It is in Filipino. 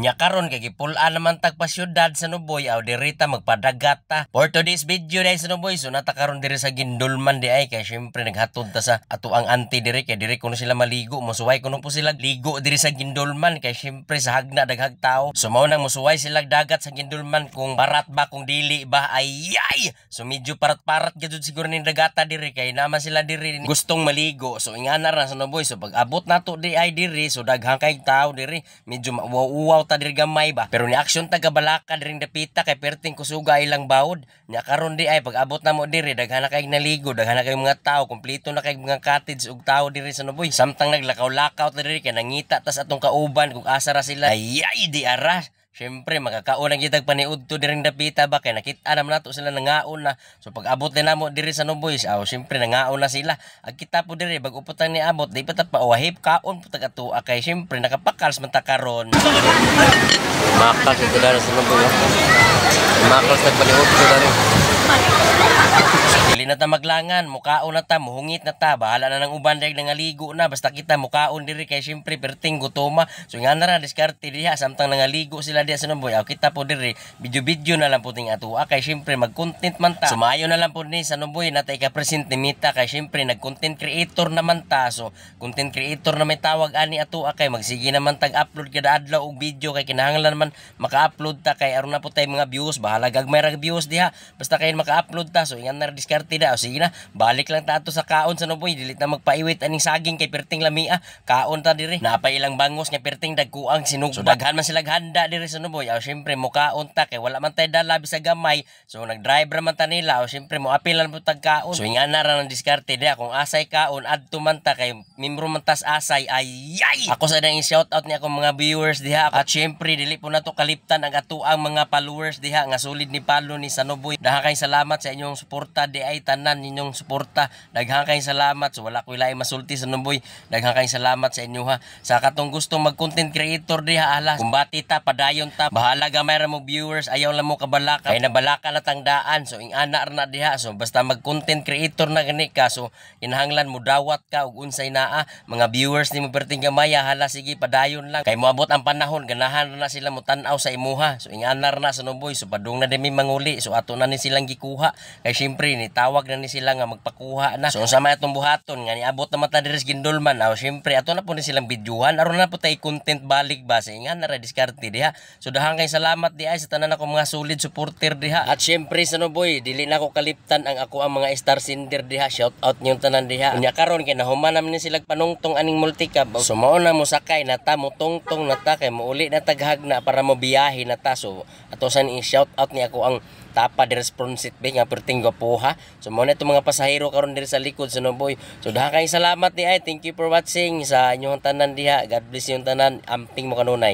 Unya karon kay gipulaan naman tag pa syudad sa Nuboy aw dirita magpadagat ta. For today's video dai sa Nuboy so nata karon diri sa Gindulman di ay kay syempre naghatod ta sa ato ang auntie diri kay diri kuno sila maligo mosuway kuno po sila ligo diri sa Gindulman kay syempre sa hagna daghag tao. So mao nang mosuway sila dagat sa Gindulman kung barat ba kung dili ba ay so medyo parat-parat gyud siguro ning dagata diri kay naman sila diri gustong maligo. So ingana ra sa Nuboy so pag abot nato di ay diri so daghang kay tao diri medyo mauwaw ta diri gamay ba pero ni action taga Balaka diri dapita kay perting kusuga ilang bawod nya karon di ay pag abot na mo diri daghan na kay naligo daghan na kay mga tao kompleto na kay mga cottage ug tao diri sa Nuboy samtang naglakaw-lakaw ta diri kay nangita tas atong kauban kung asa ra sila ay di ara. Siyempre, makakaon ang kitag paniud to diring dapita ba kay nakita naman nato sila nangaon na. So pag abot din namo diri sa Nuboy, siyempre nangaon na sila. Ang kita po diri bag uputan ni abot, di pa ta paawahip kaon po taga tuwa kay siyempre nakapakals man ta karon. Makal sa dara sa Nuboy. Makal sa paniud to diri. Dili na ta maglangan, mukaon na ta, muhungit na ta, bahala na ng uban dahil nangaligo na, basta kita mukaon diri kay siyempre perting gutoma. So nga na ra diskarte diha samtang nangaligo sila diha sa Nuboy. Aw kita po diri, video na lang po ting atua kay siyempre mag-content man ta. Sumayo na lang po ni sa Nuboy natay ka present ni Mita kay siyempre nag-content creator naman ta. So content creator na may tawag ani atua kay magsige naman tag-upload kada adlaw og video kay kinahanglan naman maka-upload ta kay aron na po tay mga views, bahala gagmay ra views diha. Basta kay maka-upload ta. So ingan na diskarte da. O sige na, balik lang ta ato sa kaon sa Nuboy. Dilit na magpaiwit aning saging kay perting lamia. Kaon ta diri. Napay ilang bangos nga perting dagkuang sinugba. So daghan man sila handa diri sa Nuboy. O syempre mo kaon ta kay wala man tay dala bisag gamay. So nag-drive ra man ta nila. O syempre mo apil lang po tag kaon. So ingan na ra ng diskarte diha kung asay kaon adto man ta kay membro man tas asay ay. Ako sa dang shout out ni akong mga viewers diha. At syempre dili po nato kaliptan ang atuang mga followers diha nga solid ni Palo ni sa Nuboy. Daghang kay salamat sa inyong suporta di ay tanan ninyong suporta. Daghang kay salamat. So wala ko ilay masulti sa Nuboy. Daghang kay salamat sa inyo ha. Sa katong gustong mag-content creator diha ala. Kung bati ta padayon ta. Bahala gamay ra mo viewers. Ayaw lang mo kabalaka. Kay nabalaka na tangdaan. So ingana ra na diha. So basta mag-content creator na gani ka. So kinahanglan mo dawat ka ug unsay naa mga viewers ni mo perting gamay hala sige padayon lang. Kay moabot ang panahon ganahan na sila mo tan-aw sa imuha. So ingana ra na sa Nuboy. So padung na dimi manguli. So ato na ni silang gikuha. Kay syempre ni tawag na ni sila nga magpakuha na. So sa may atong buhaton nga niabot na mata diri sa Gindulman. Aw syempre ato na po ni silang videohan aron na po tay content balik ba sa ingan na ra diskarte diha. So daghang kay salamat di ay sa tanan ako mga solid supporter diha. At syempre sa Nuboy dili na ko kaliptan ang ako ang mga star sender diha. Shout out niyong tanan diha. Unya karon kay nahuman naman ni sila panungtong aning multicab. So mao na mo sakay na ta mo tungtong na ta kay mouli na taghagna para mo biyahe na ta. So ato sa ni shout out ni ako ang tapa di responsive nga perting gwapuha. So mo na itong mga pasahero karon diri sa likod sa Nuboy. So daghang kay salamat di ay. Thank you for watching sa inyong tanan diha. God bless yung tanan. Amping mo kanunay.